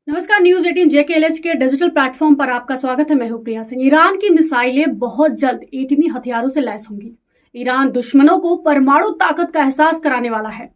नमस्कार, news 18 JKLH के digital platform पर आपका स्वागत है। मैं हूं प्रिया सिंह। ईरान की मिसाइलें बहुत जल्द एटमी हथियारों से लैस होंगी। ईरान दुश्मनों को परमाणु ताकत का एहसास कराने वाला है।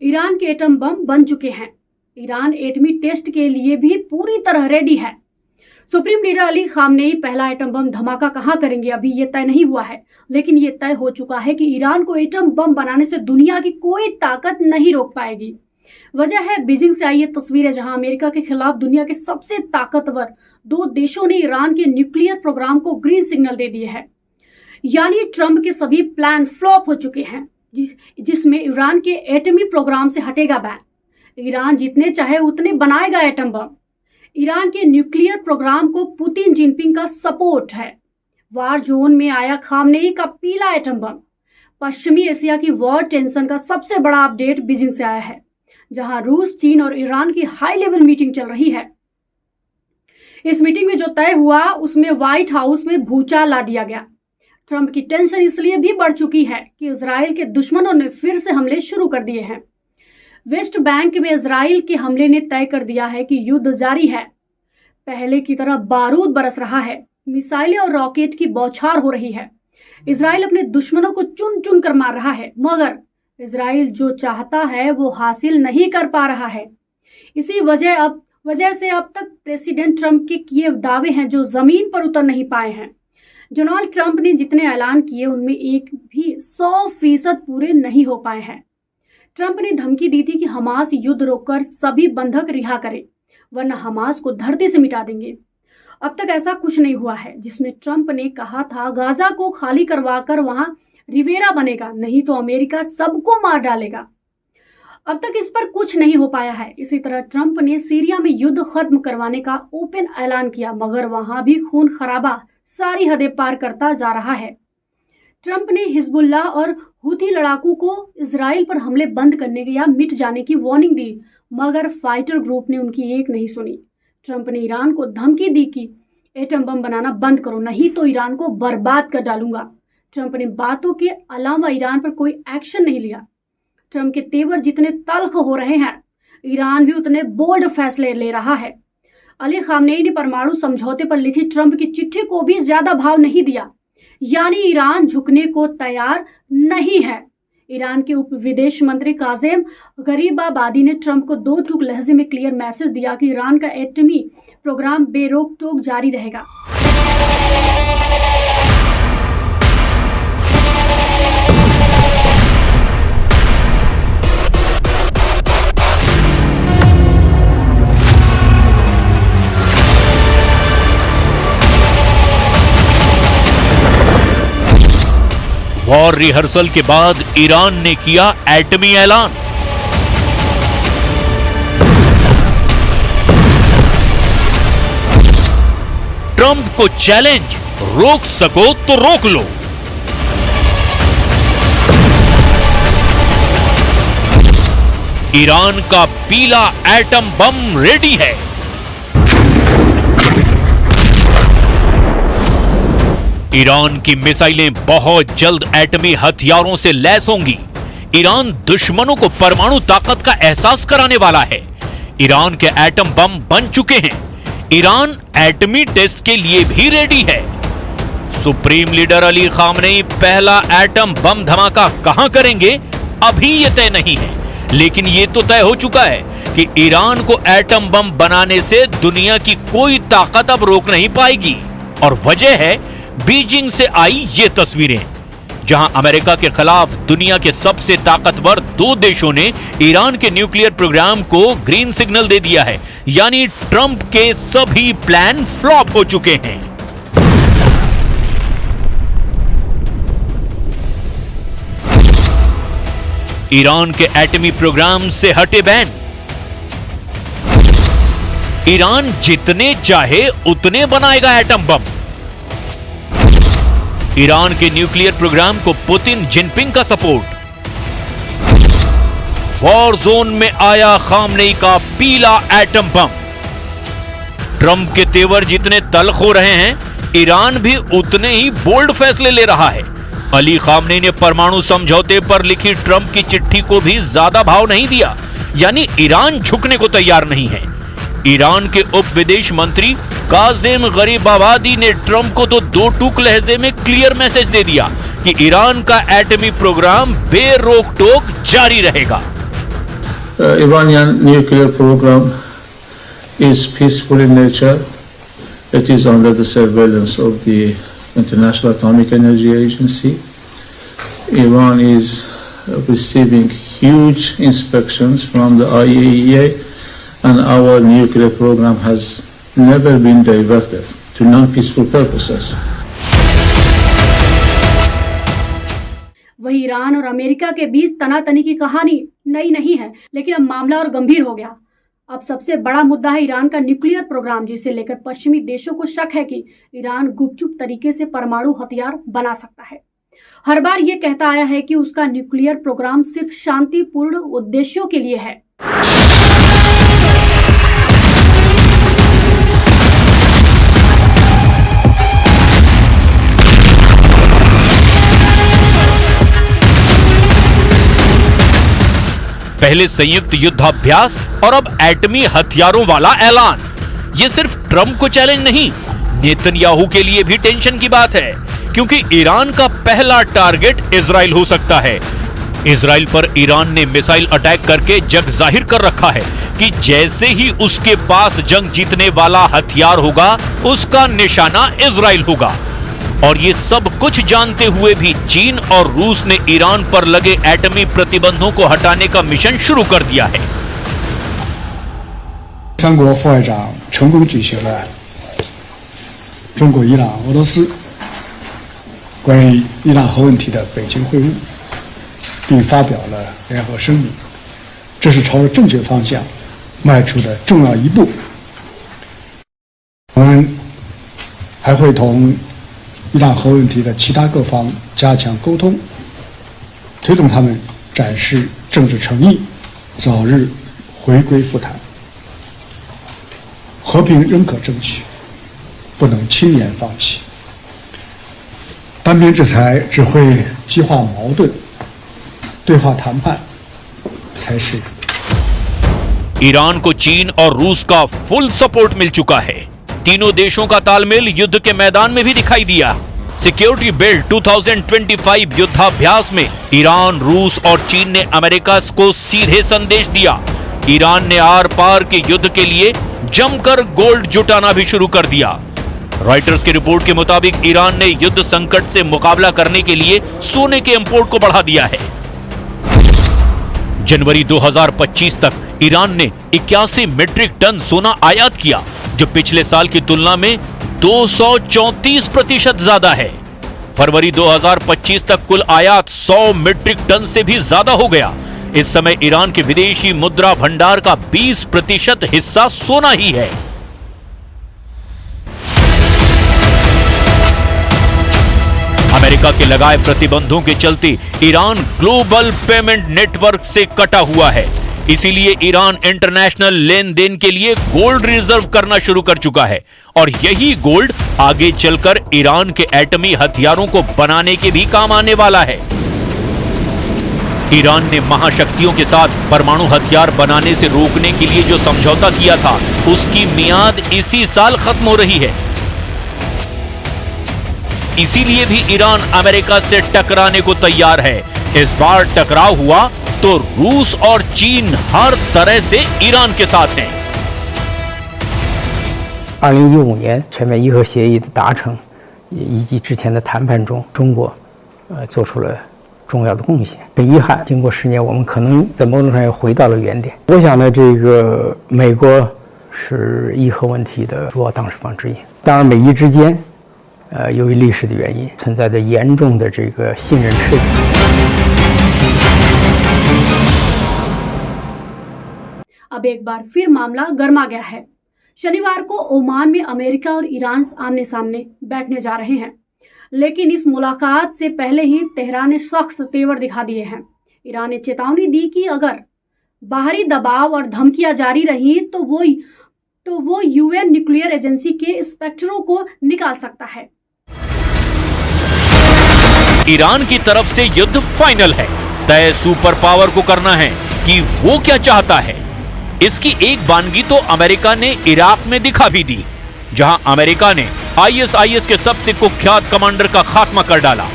ईरान के एटम बम बन चुके हैं। ईरान एटमी टेस्ट के लिए भी पूरी तरह रेडी है। सुप्रीम लीडर अली खामनेई पहला एटम बम धमाका कहां करेंगे अभी ये तय नहीं हुआ है, लेकिन ये तय हो चुका है कि ईरान को एटम बम बनाने से दुनिया की कोई ताकत नहीं रोक पाएगी। वजह है बीजिंग से आई ये तस्वीरें, जहां अमेरिका के खिलाफ दुनिया के सबसे ताकतवर दो देशों ने ईरान के न्यूक्लियर प्रोग्राम को ग्रीन सिग्नल दे दिए है। यानी ट्रंप के सभी प्लान फ्लॉप हो चुके हैं, जिसमें ईरान के एटमी प्रोग्राम से हटेगा बैन। ईरान जितने चाहे उतने बनाएगा एटम बम। ईरान के न्यूक्लियर प्रोग्राम को पुतिन जिनपिंग का सपोर्ट है। वार जोन में आया खामनेई का पीला एटम बम। पश्चिमी एशिया की वॉर टेंशन का सबसे बड़ा अपडेट बीजिंग से आया है, जहां रूस, चीन और ईरान की हाई लेवल मीटिंग चल रही है। इस मीटिंग में जो तय हुआ उसमें व्हाइट हाउस में भूचाल ला दिया गया। ट्रंप की टेंशन इसलिए भी बढ़ चुकी है कि इजराइल के दुश्मनों ने फिर से हमले शुरू कर दिए हैं। वेस्ट बैंक में इजराइल के हमले ने तय कर दिया है कि युद्ध जारी है। पहले की तरह बारूद बरस रहा है, मिसाइलें और रॉकेट की बौछार हो रही है। इजराइल अपने दुश्मनों को चुन चुन कर मार रहा है, मगर इजराइल जो चाहता है वो हासिल नहीं कर पा रहा है। इसी वजह से अब तक प्रेसिडेंट ट्रंप के किए दावे हैं जो जमीन पर उतर नहीं पाए हैं। डोनाल्ड ट्रंप ने जितने ऐलान किए उनमें एक भी 100% पूरे नहीं हो पाए हैं। ट्रंप ने धमकी दी थी कि हमास युद्ध रोककर सभी बंधक रिहा करे, वरना हमास को धरती से मिटा देंगे। अब तक ऐसा कुछ नहीं हुआ है, जिसमें ट्रंप ने कहा था गाजा को खाली करवाकर वहां रिवेरा बनेगा, नहीं तो अमेरिका सबको मार डालेगा। अब तक इस पर कुछ नहीं हो पाया है। इसी तरह ट्रंप ने सीरिया में युद्ध खत्म करवाने का ओपन ऐलान किया, मगर वहां भी खून खराबा सारी हदें पार करता जा रहा है। ट्रंप ने हिजबुल्लाह और हुती लड़ाकू को इजराइल पर हमले बंद करने या मिट जाने की वार्निंग दी, मगर फाइटर ग्रुप ने उनकी एक नहीं सुनी। ट्रंप ने ईरान को धमकी दी कि एटम बम बनाना बंद करो, नहीं तो ईरान को बर्बाद कर डालूंगा। ट्रंप ने बातों के अलावा ईरान पर कोई एक्शन नहीं लिया। ट्रंप के तेवर जितने तल्ख हो रहे हैं, ईरान भी उतने बोल्ड फैसले ले रहा है। अली खामनेई ने परमाणु समझौते पर लिखी ट्रंप की चिट्ठी को भी ज्यादा भाव नहीं दिया, यानी ईरान झुकने को तैयार नहीं है। ईरान के उप विदेश मंत्री काज़ेम गरीबाबादी ने ट्रंप को 2 टूक लहजे में क्लियर मैसेज दिया कि ईरान का एटमी प्रोग्राम बेरोक टोक जारी रहेगा। वॉर रिहर्सल के बाद ईरान ने किया एटमी ऐलान। ट्रंप को चैलेंज, रोक सको तो रोक लो। ईरान का पीला एटम बम रेडी है। ईरान की मिसाइलें बहुत जल्द एटमी हथियारों से लैस होंगी। ईरान दुश्मनों को परमाणु ताकत का एहसास कराने वाला है। ईरान के एटम बम बन चुके हैं। ईरान एटमी टेस्ट के लिए भी रेडी है। सुप्रीम लीडर अली खामनेई पहला एटम बम धमाका कहां करेंगे अभी यह तय नहीं है, लेकिन यह तो तय हो चुका है कि ईरान को एटम बम बनाने से दुनिया की कोई ताकत अब रोक नहीं पाएगी। और वजह है बीजिंग से आई ये तस्वीरें, जहां अमेरिका के खिलाफ दुनिया के सबसे ताकतवर 2 देशों ने ईरान के न्यूक्लियर प्रोग्राम को ग्रीन सिग्नल दे दिया है। यानी ट्रंप के सभी प्लान फ्लॉप हो चुके हैं। ईरान के एटमी प्रोग्राम से हटे बैन। ईरान जितने चाहे उतने बनाएगा एटम बम। ईरान के न्यूक्लियर प्रोग्राम को पुतिन जिनपिंग का सपोर्ट। वॉर जोन में आया खामनेई का पीला एटम बम। ट्रंप के तेवर जितने तल्ख हो रहे हैं, ईरान भी उतने ही बोल्ड फैसले ले रहा है। अली खामनेई ने परमाणु समझौते पर लिखी ट्रंप की चिट्ठी को भी ज्यादा भाव नहीं दिया, यानी ईरान झुकने को तैयार नहीं है। ईरान के उप विदेश मंत्री काजिम गरीबाबादी ने ट्रंप को तो दो टूक लहजे में क्लियर मैसेज दे दिया कि ईरान का एटमी प्रोग्राम बेरोक टोक जारी रहेगा। Iranian nuclear program is peaceful in nature. It is under the surveillance of the International Atomic Energy Agency. Iran is receiving huge inspections from the IAEA, and our nuclear program has never been diverted to non-peaceful purposes. वही Iran और America के बीच तनातनी की कहानी नई नहीं है, लेकिन अब मामला और गंभीर हो गया। अब सबसे बड़ा मुद्दा है ईरान का न्यूक्लियर प्रोग्राम, जिसे लेकर पश्चिमी देशों को शक है कि ईरान गुपचुप तरीके से परमाणु हथियार बना सकता है। हर बार ये कहता आया है कि उसका न्यूक्लियर प्रोग्राम सिर्फ शांतिपूर्ण उद्देश्यों के लिए है। पहले संयुक्त युद्धाभ्यास और अब एटमी हथियारों वाला ऐलान। ये सिर्फ ट्रंप को चैलेंज नहीं, नेतन्याहू के लिए भी टेंशन की बात है, क्योंकि ईरान का पहला टारगेट इजराइल हो सकता है। इजराइल पर ईरान ने मिसाइल अटैक करके जग जाहिर कर रखा है कि जैसे ही उसके पास जंग जीतने वाला हथियार होगा, उसका निशाना इजराइल होगा। और ये सब कुछ जानते हुए भी चीन और रूस ने ईरान पर लगे एटमी प्रतिबंधों को हटाने का मिशन शुरू कर दिया है। 三国副外长成功举行了中国、伊朗、俄罗斯关于伊朗核问题的北京会晤，并发表了联合声明，这是朝着正确方向迈出的重要一步。我们还会同伊朗核问题的其他各方加强沟通，推动他们展示政治诚意，早日回归复谈。和平仍可争取，不能轻言放弃。单边制裁只会激化矛盾，对话谈判才是。 ईरान को चीन और रूस का फुल सपोर्ट मिल चुका है। तीनों देशों का तालमेल युद्ध के मैदान में भी दिखाई दिया। सिक्योरिटी बिल्ड 2025 युद्धाभ्यास में ईरान, रूस और चीन ने अमेरिका को सीधे संदेश दिया। ईरान ने आर पार के युद्ध के लिए जमकर गोल्ड जुटाना भी शुरू कर दिया। रॉयटर्स की रिपोर्ट के मुताबिक ईरान ने युद्ध संकट से मुकाबला करने के लिए सोने के इंपोर्ट को बढ़ा दिया है। जनवरी 2025 तक ईरान ने 81 मीट्रिक टन सोना आयात किया, जो पिछले साल की तुलना में 234% ज्यादा है। फरवरी 2025 तक कुल आयात 100 मीट्रिक टन से भी ज्यादा हो गया। इस समय ईरान के विदेशी मुद्रा भंडार का 20% हिस्सा सोना ही है। अमेरिका के लगाए प्रतिबंधों के चलते ईरान ग्लोबल पेमेंट नेटवर्क से कटा हुआ है। इसीलिए ईरान इंटरनेशनल लेन देन के लिए गोल्ड रिजर्व करना शुरू कर चुका है, और यही गोल्ड आगे चलकर ईरान के एटमी हथियारों को बनाने के भी काम आने वाला है। ईरान ने महाशक्तियों के साथ परमाणु हथियार बनाने से रोकने के लिए जो समझौता किया था, उसकी मियाद इसी साल खत्म हो रही है। इसीलिए भी ईरान अमेरिका से टकराने को तैयार है। इस बार टकराव हुआ तो रूस और चीन हर तरह से ईरान के साथ हैं। 2015年全面伊核协议的达成，以及之前的谈判中，中国做出了重要的贡献。很遗憾，经过10年，我们可能在某种上又回到了原点。我想呢，这个美国是伊核问题的主要当事方之一。当然，美伊之间，由于历史的原因，存在着严重的这个信任赤字。 अब एक बार फिर मामला गर्मा गया है। शनिवार को ओमान में अमेरिका और ईरान आमने सामने बैठने जा रहे हैं, लेकिन इस मुलाकात से पहले ही तेहरान ने सख्त तेवर दिखा दिए हैं। ईरान ने चेतावनी दी कि अगर बाहरी दबाव और धमकियां जारी रही तो वो यूएन न्यूक्लियर एजेंसी के इंस्पेक्टरों को निकाल सकता है। ईरान की तरफ से युद्ध फाइनल है। तय सुपर पावर को करना है कि वो क्या चाहता है। इसकी एक वानगी तो अमेरिका ने इराक में दिखा भी दी, जहां अमेरिका ने ISIS के सबसे कुख्यात कमांडर का खात्मा कर डाला।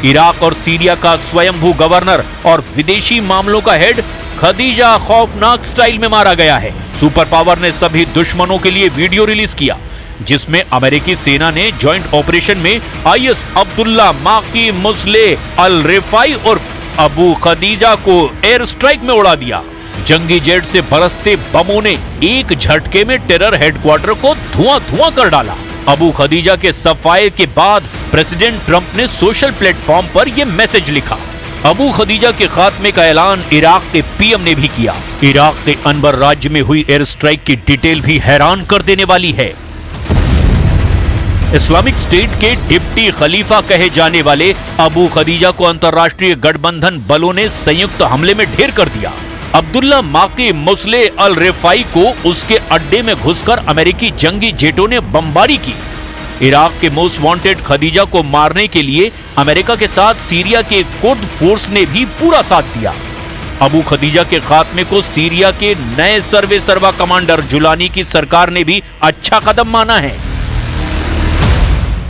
इराक और सीरिया का स्वयंभू गवर्नर और विदेशी मामलों का हेड खदीजा खौफनाक स्टाइल में मारा गया है। सुपर पावर ने सभी दुश्मनों के लिए वीडियो रिलीज किया, जिसमें अमेरिकी सेना ने जॉइंट ऑपरेशन में IS अब्दुल्ला माकी मुस्लेह अल रिफाई और अबू खदीजा को एयर स्ट्राइक में उड़ा दिया। जंगी जेट से बरसते बमों ने एक झटके में टेरर हेडक्वार्टर को धुआं कर डाला। अबू खदीजा के सफाये के बाद प्रेसिडेंट ट्रंप ने सोशल प्लेटफॉर्म पर यह मैसेज लिखा। अबू खदीजा के खात्मे का ऐलान इराक के PM ने भी किया। इराक के अनबर राज्य में हुई एयर स्ट्राइक की डिटेल भी हैरान कर देने वाली है। इस्लामिक स्टेट के डिप्टी खलीफा कहे जाने वाले अबू खदीजा को अंतर्राष्ट्रीय गठबंधन बलों ने संयुक्त हमले में ढेर कर दिया। अब्दुल्ला माकी मुस्लेह अल रिफाई को उसके अड्डे में घुसकर अमेरिकी जंगी जेटों ने बमबारी की। इराक के मोस्ट वांटेड खदीजा को मारने के लिए अमेरिका के साथ सीरिया के कुर्द फोर्स ने भी पूरा साथ दिया। अबू खदीजा के खात्मे को सीरिया के नए सर्वा कमांडर जुलानी की सरकार ने भी अच्छा कदम माना है।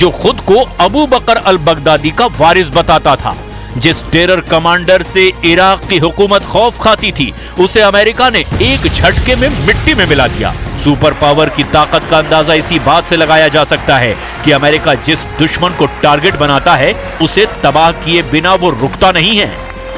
जो खुद को अबू बकर अल बगदादी का वारिस बताता था, जिस टेरर कमांडर से इराक की हुकूमत खौफ खाती थी, उसे अमेरिका ने एक झटके में मिट्टी में मिला दिया। सुपर पावर की ताकत का अंदाजा इसी बात से लगाया जा सकता है कि अमेरिका जिस दुश्मन को टारगेट बनाता है, उसे तबाह किए बिना वो रुकता नहीं है।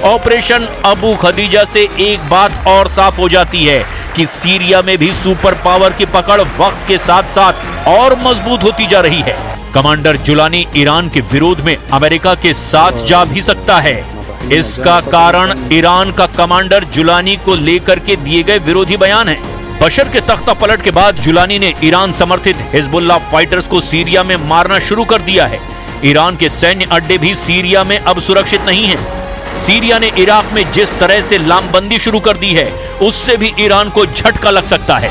ऑपरेशन अबू खदीजा से एक बात और साफ हो जाती है कि सीरिया में भी सुपर पावर की पकड़ वक्त के साथ साथ और मजबूत होती जा रही है। कमांडर जुलानी ईरान के विरोध में अमेरिका के साथ जा भी सकता है। इसका कारण ईरान का कमांडर जुलानी को लेकर के दिए गए विरोधी बयान है। बशर के तख्ता पलट के बाद जुलानी ने ईरान समर्थित हिजबुल्लाह फाइटर्स को सीरिया में मारना शुरू कर दिया है। ईरान के सैन्य अड्डे भी सीरिया में अब सुरक्षित नहीं है। सीरिया ने इराक में जिस तरह से लामबंदी शुरू कर दी है, उससे भी ईरान को झटका लग सकता है।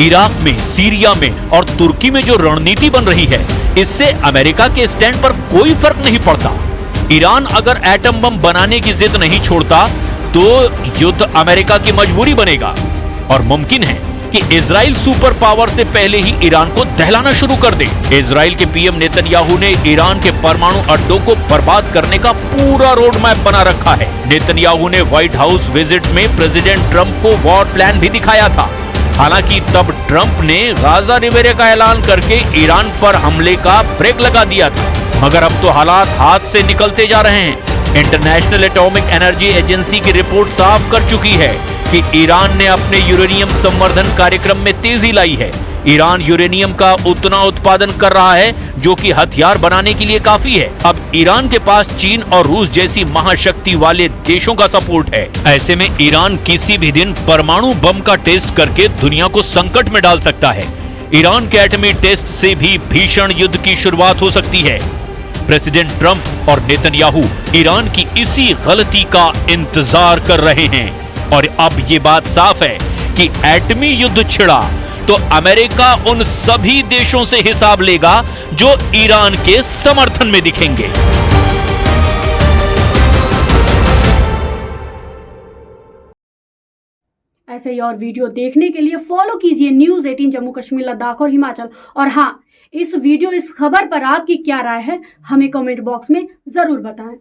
इराक में, सीरिया में और तुर्की में जो रणनीति बन रही है, इससे अमेरिका के स्टैंड पर कोई फर्क नहीं पड़ता। ईरान अगर एटम बम बनाने की जिद नहीं छोड़ता तो युद्ध अमेरिका की मजबूरी बनेगा और मुमकिन है कि इजराइल सुपर पावर से पहले ही ईरान को दहलाना शुरू कर दे। इजराइल के PM नेतन्याहू ने ईरान के परमाणु अड्डों को बर्बाद करने का पूरा रोड मैप बना रखा है। नेतन्याहू ने व्हाइट हाउस विजिट में प्रेसिडेंट ट्रंप को वॉर प्लान भी दिखाया था। हालांकि तब ट्रंप ने गाजा रिबेरे का ऐलान करके ईरान पर हमले का ब्रेक लगा दिया था, मगर अब तो हालात हाथ से निकलते जा रहे हैं। इंटरनेशनल एटॉमिक एनर्जी एजेंसी की रिपोर्ट साफ कर चुकी है कि ईरान ने अपने यूरेनियम संवर्धन कार्यक्रम में तेजी लाई है। ईरान यूरेनियम का उतना उत्पादन कर रहा है जो कि हथियार बनाने के लिए काफी है। अब ईरान के पास चीन और रूस जैसी महाशक्ति वाले देशों का सपोर्ट है। ऐसे में ईरान किसी भी दिन परमाणु बम का टेस्ट करके दुनिया को संकट में डाल सकता है। ईरान के एटमी टेस्ट से भी भीषण युद्ध की शुरुआत हो सकती है। प्रेसिडेंट ट्रंप और नेतन्याहू ईरान की इसी गलती का इंतजार कर रहे हैं और अब ये बात साफ है कि एटमी युद्ध छिड़ा तो अमेरिका उन सभी देशों से हिसाब लेगा जो ईरान के समर्थन में दिखेंगे। ऐसे ही और वीडियो देखने के लिए फॉलो कीजिए न्यूज़ 18 जम्मू कश्मीर लद्दाख और हिमाचल। और हाँ, इस खबर पर आपकी क्या राय है, हमें कमेंट बॉक्स में जरूर बताएं।